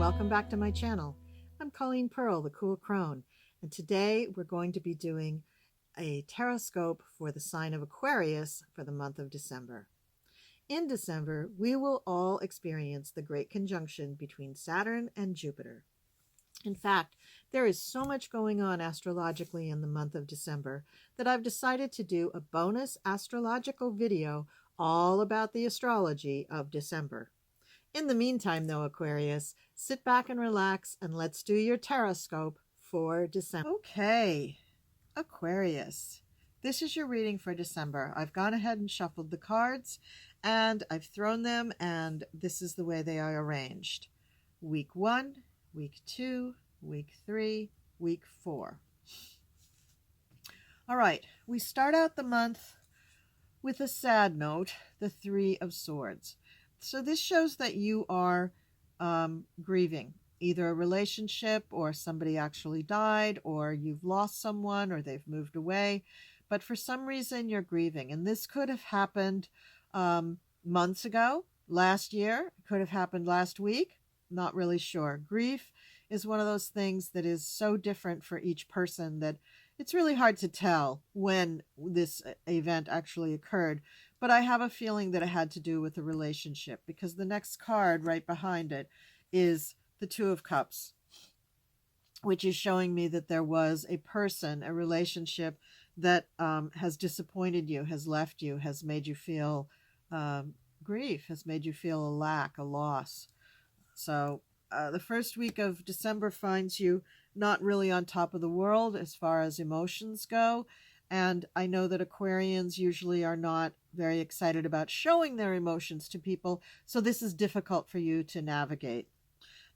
welcome back to my channel. I'm Colleen Pearl, the Cool Crone, and today we're going to be doing a taroscope for the sign of Aquarius for the month of December. In December, we will all experience the great conjunction between Saturn and Jupiter. In fact, there is so much going on astrologically in the month of December that I've decided to do a bonus astrological video all about the astrology of December. In the meantime, though, Aquarius, sit back and relax and let's do your taroscope for December. Okay, Aquarius, this is your reading for December. I've gone ahead and shuffled the cards and I've thrown them, and this is the way they are arranged. Week 1, Week 2, Week 3, Week 4. All right, we start out the month with a sad note, the 3 of Swords. So this shows that you are grieving, either a relationship or somebody actually died, or you've lost someone, or they've moved away. But for some reason, you're grieving. And this could have happened months ago, last year. It could have happened last week. Not really sure. Grief is one of those things that is so different for each person that it's really hard to tell when this event actually occurred. But I have a feeling that it had to do with the relationship, because the next card right behind it is the 2 of Cups, which is showing me that there was a person, a relationship that has disappointed you, has left you, has made you feel grief, has made you feel a lack, a loss. So the first week of December finds you not really on top of the world as far as emotions go. And I know that Aquarians usually are not very excited about showing their emotions to people, so this is difficult for you to navigate.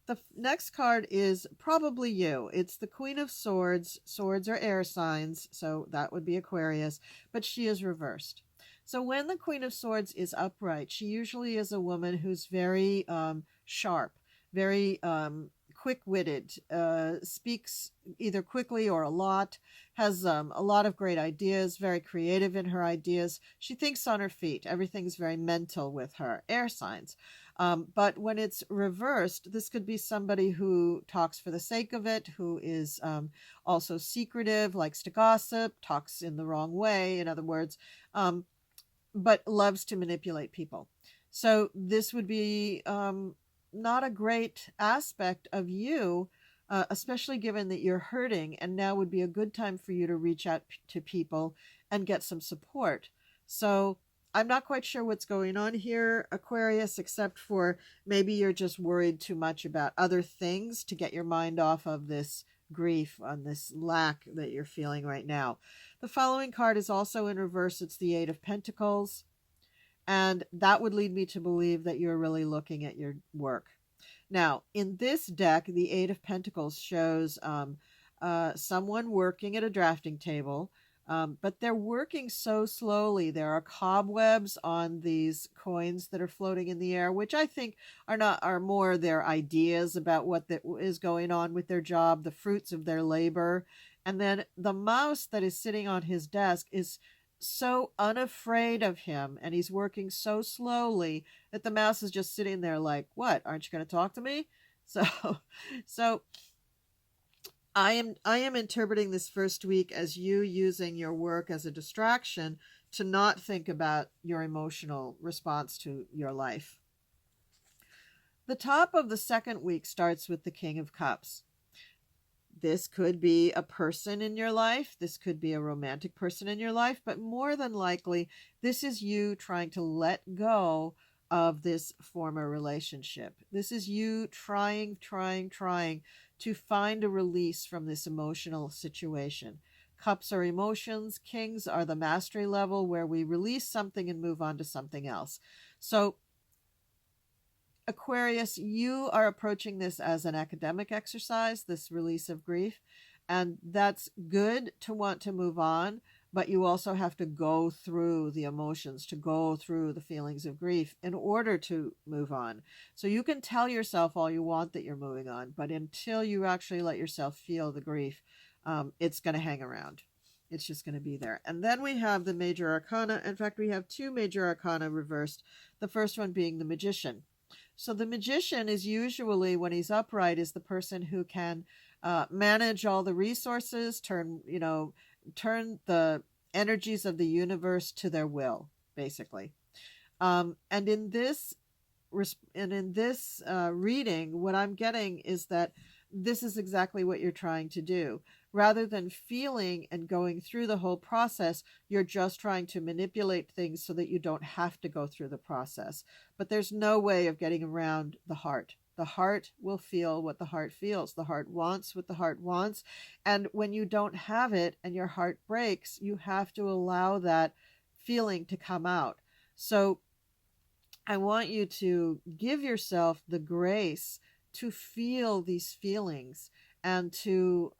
The next card is probably you. It's the Queen of Swords. Swords are air signs, so that would be Aquarius, but she is reversed. So when the Queen of Swords is upright, she usually is a woman who's very sharp, very quick-witted, speaks either quickly or a lot, has a lot of great ideas, very creative in her ideas. She thinks on her feet. Everything's very mental with her. Air signs. But when it's reversed, this could be somebody who talks for the sake of it, who is also secretive, likes to gossip, talks in the wrong way, in other words, but loves to manipulate people. So this would be not a great aspect of you, especially given that you're hurting, and now would be a good time for you to reach out to people and get some support. So I'm not quite sure what's going on here, Aquarius, except for maybe you're just worried too much about other things to get your mind off of this grief, on this lack that you're feeling right now. The following card is also in reverse. It's the 8 of Pentacles. And that would lead me to believe that you're really looking at your work. Now, in this deck, the 8 of Pentacles shows someone working at a drafting table, but they're working so slowly. There are cobwebs on these coins that are floating in the air, which I think are more their ideas about what is going on with their job, the fruits of their labor. And then the mouse that is sitting on his desk is so unafraid of him, and he's working so slowly that the mouse is just sitting there like, what, aren't you going to talk to me? So I am interpreting this first week as you using your work as a distraction to not think about your emotional response to your life. The top of the second week starts with the King of Cups. This could be a person in your life. This could be a romantic person in your life, but more than likely, this is you trying to let go of this former relationship. This is you trying to find a release from this emotional situation. Cups are emotions. Kings are the mastery level where we release something and move on to something else. So Aquarius, you are approaching this as an academic exercise, this release of grief, and that's good to want to move on, but you also have to go through the emotions, to go through the feelings of grief in order to move on. So you can tell yourself all you want that you're moving on, but until you actually let yourself feel the grief, it's going to hang around. It's just going to be there. And then we have the major arcana. In fact, we have 2 major arcana reversed, the first one being the Magician. So the magician is usually, when he's upright, is the person who can manage all the resources, turn the energies of the universe to their will, basically. And in this reading, what I'm getting is that this is exactly what you're trying to do. Rather than feeling and going through the whole process, you're just trying to manipulate things so that you don't have to go through the process. But there's no way of getting around the heart. The heart will feel what the heart feels. The heart wants what the heart wants. And when you don't have it and your heart breaks, you have to allow that feeling to come out. So I want you to give yourself the grace to feel these feelings and to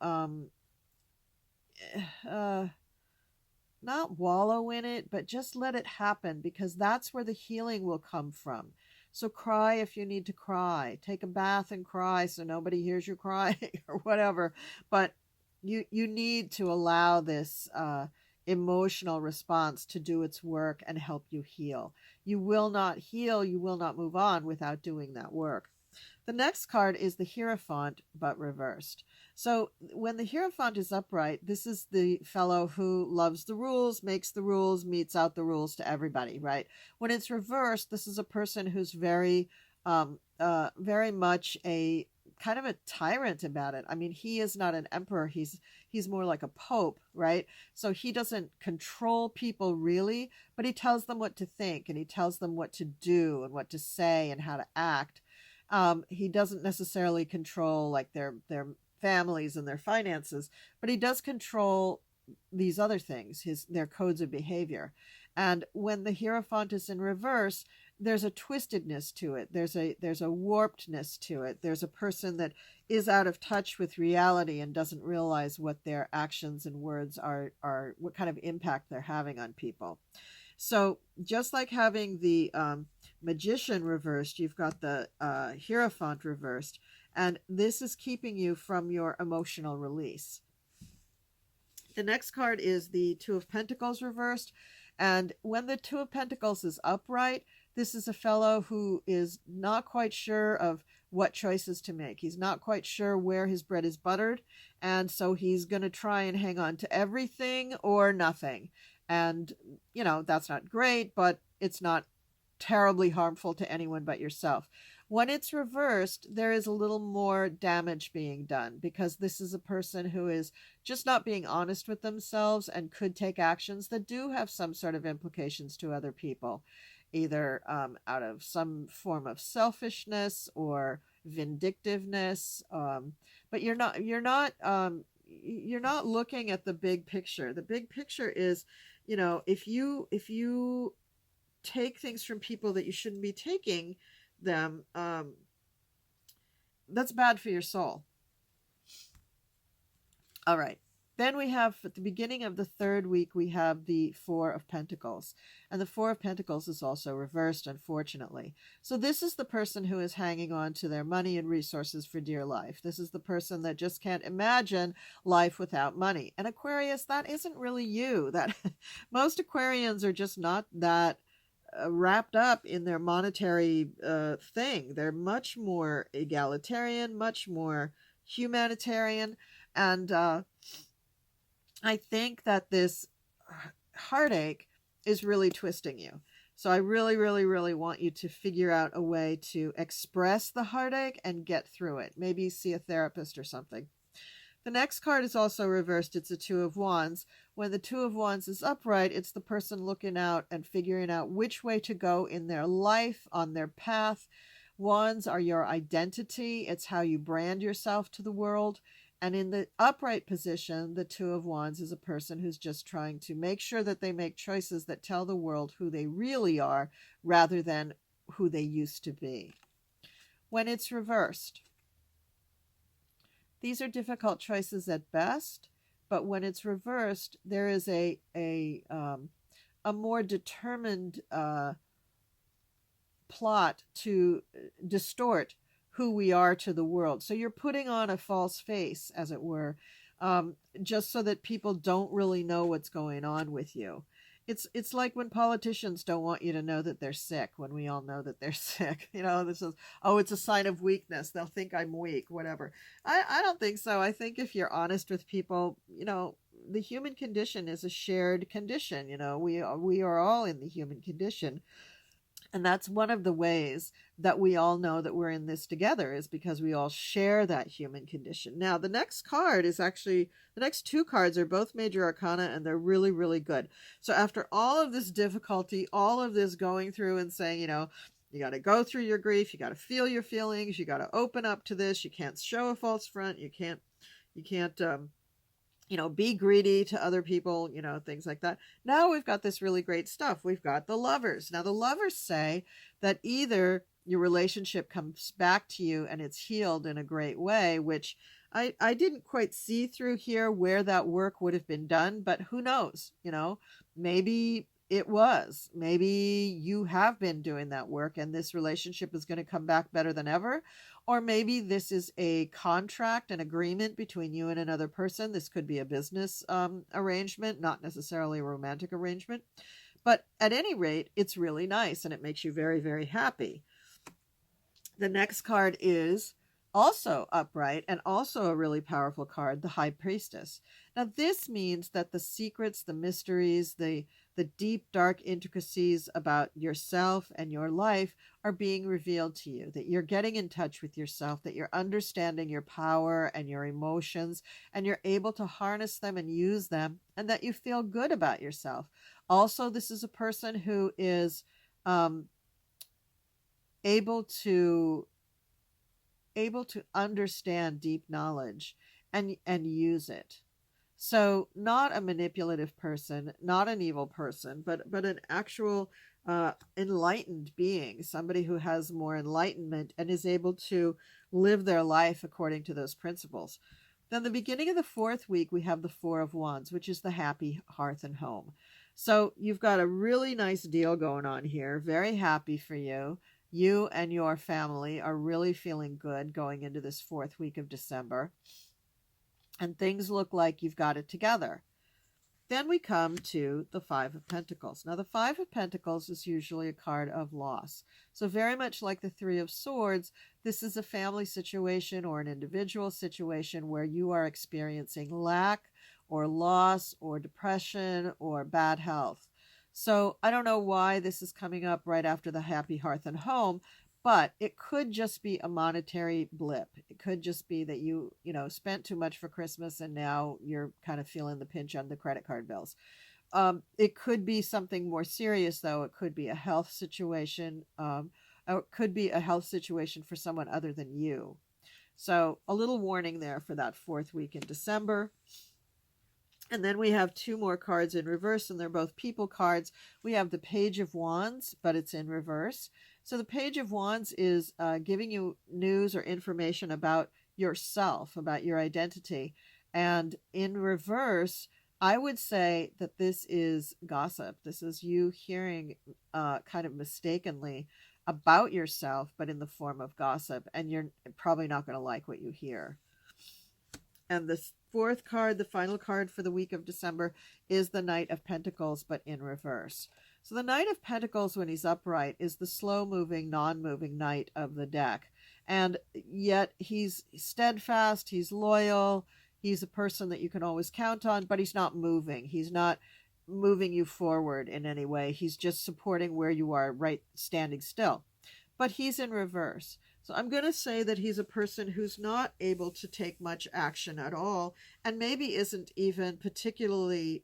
not wallow in it, but just let it happen, because that's where the healing will come from. So cry if you need to cry. Take a bath and cry so nobody hears you crying or whatever. But you need to allow this emotional response to do its work and help you heal. You will not heal, you will not move on without doing that work. The next card is the Hierophant, but reversed. So when the Hierophant is upright, this is the fellow who loves the rules, makes the rules, metes out the rules to everybody, right? When it's reversed, this is a person who's very much a kind of a tyrant about it. I mean, he is not an emperor. He's more like a pope, right? So he doesn't control people really, but he tells them what to think, and he tells them what to do and what to say and how to act. He doesn't necessarily control like their families and their finances, but he does control these other things, their codes of behavior. And when the Hierophant is in reverse, there's a twistedness to it. There's a warpedness to it. There's a person that is out of touch with reality and doesn't realize what their actions and words are what kind of impact they're having on people. So just like having the Magician reversed, you've got the Hierophant reversed, and this is keeping you from your emotional release. The next card is the Two of Pentacles reversed, and when the Two of Pentacles is upright, this is a fellow who is not quite sure of what choices to make. He's not quite sure where his bread is buttered, and so he's going to try and hang on to everything or nothing. And, that's not great, but it's not terribly harmful to anyone but yourself. When it's reversed, there is a little more damage being done, because this is a person who is just not being honest with themselves and could take actions that do have some sort of implications to other people, either out of some form of selfishness or vindictiveness. But you're not looking at the big picture. The big picture is, if you take things from people that you shouldn't be taking them, that's bad for your soul. All right. Then we have, at the beginning of the third week, we have the Four of Pentacles. And the Four of Pentacles is also reversed, unfortunately. So this is the person who is hanging on to their money and resources for dear life. This is the person that just can't imagine life without money. And Aquarius, that isn't really you. That most Aquarians are just not that wrapped up in their monetary thing. They're much more egalitarian, much more humanitarian. And I think that this heartache is really twisting you. So I really, really, really want you to figure out a way to express the heartache and get through it. Maybe see a therapist or something. The next card is also reversed. It's a Two of Wands. When the Two of Wands is upright, it's the person looking out and figuring out which way to go in their life, on their path. Wands are your identity. It's how you brand yourself to the world. And in the upright position, the Two of Wands is a person who's just trying to make sure that they make choices that tell the world who they really are rather than who they used to be. When it's reversed, these are difficult choices at best, but when it's reversed, there is a more determined plot to distort who we are to the world. So you're putting on a false face, as it were, just so that people don't really know what's going on with you. It's like when politicians don't want you to know that they're sick when we all know that they're sick. This is, oh, it's a sign of weakness. They'll think I'm weak, whatever. I don't think so. I think if you're honest with people, the human condition is a shared condition. We are all in the human condition. And that's one of the ways that we all know that we're in this together, is because we all share that human condition. Now, the next card is actually, the next two cards are both major arcana, and they're really, really good. So after all of this difficulty, all of this going through and saying, you got to go through your grief, you got to feel your feelings, you got to open up to this, you can't show a false front, you can't be greedy to other people, things like that. Now we've got this really great stuff. We've got the Lovers. Now the Lovers say that either your relationship comes back to you and it's healed in a great way, which I didn't quite see through here where that work would have been done, but who knows, maybe it was. Maybe you have been doing that work and this relationship is going to come back better than ever. Or maybe this is a contract, an agreement between you and another person. This could be a business arrangement, not necessarily a romantic arrangement. But at any rate, it's really nice and it makes you very, very happy. The next card is also upright and also a really powerful card, the High Priestess. Now, this means that the secrets, the mysteries, the deep, dark intricacies about yourself and your life are being revealed to you, that you're getting in touch with yourself, that you're understanding your power and your emotions, and you're able to harness them and use them, and that you feel good about yourself. Also, this is a person who is able to understand deep knowledge and use it. So not a manipulative person, not an evil person, but an actual enlightened being, somebody who has more enlightenment and is able to live their life according to those principles. Then the beginning of the fourth week, we have the Four of Wands, which is the happy hearth and home. So you've got a really nice deal going on here. Very happy for you. You and your family are really feeling good going into this fourth week of December. And things look like you've got it together. Then we come to the Five of Pentacles. Now, the Five of Pentacles is usually a card of loss. So very much like the Three of Swords, this is a family situation or an individual situation where you are experiencing lack or loss or depression or bad health. So I don't know why this is coming up right after the happy hearth and home, but it could just be a monetary blip. It could just be that you spent too much for Christmas and now you're kind of feeling the pinch on the credit card bills. It could be something more serious, though. It could be a health situation. Or it could be a health situation for someone other than you. So a little warning there for that fourth week in December. And then we have two more cards in reverse, and they're both people cards. We have the Page of Wands, but it's in reverse. So the Page of Wands is giving you news or information about yourself, about your identity. And in reverse, I would say that this is gossip. This is you hearing kind of mistakenly about yourself, but in the form of gossip. And you're probably not going to like what you hear. And the fourth card, the final card for the week of December, is the Knight of Pentacles, but in reverse. So the Knight of Pentacles, when he's upright, is the slow-moving, non-moving knight of the deck. And yet he's steadfast, he's loyal, he's a person that you can always count on, but he's not moving. He's not moving you forward in any way. He's just supporting where you are, right, standing still. But he's in reverse. So I'm going to say that he's a person who's not able to take much action at all, and maybe isn't even particularly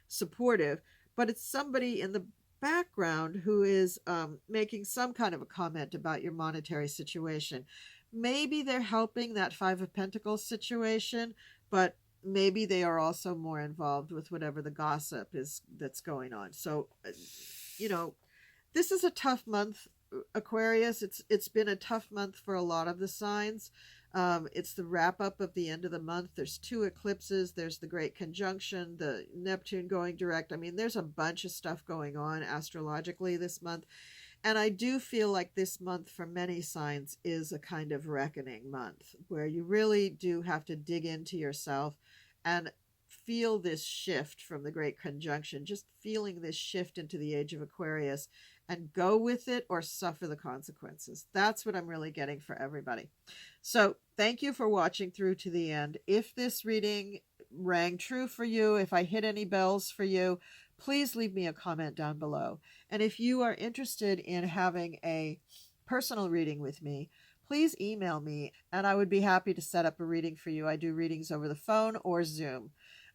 supportive, but it's somebody in the background who is making some kind of a comment about your monetary situation. Maybe they're helping that Five of Pentacles situation, but maybe they are also more involved with whatever the gossip is that's going on. So, this is a tough month, Aquarius. It's been a tough month for a lot of the signs. It's the wrap up of the end of the month. There's two eclipses. There's the Great Conjunction, the Neptune going direct. I mean, there's a bunch of stuff going on astrologically this month. And I do feel like this month for many signs is a kind of reckoning month where you really do have to dig into yourself and feel this shift from the Great Conjunction, just feeling this shift into the age of Aquarius, and go with it or suffer the consequences. That's what I'm really getting for everybody. So thank you for watching through to the end. If this reading rang true for you, if I hit any bells for you, please leave me a comment down below. And if you are interested in having a personal reading with me, please email me and I would be happy to set up a reading for you. I do readings over the phone or Zoom.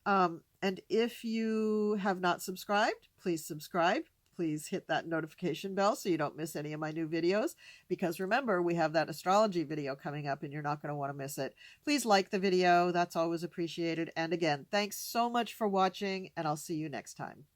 And if you have not subscribed, please subscribe. Please hit that notification bell so you don't miss any of my new videos. Because remember, we have that astrology video coming up and you're not going to want to miss it. Please like the video. That's always appreciated. And again, thanks so much for watching and I'll see you next time.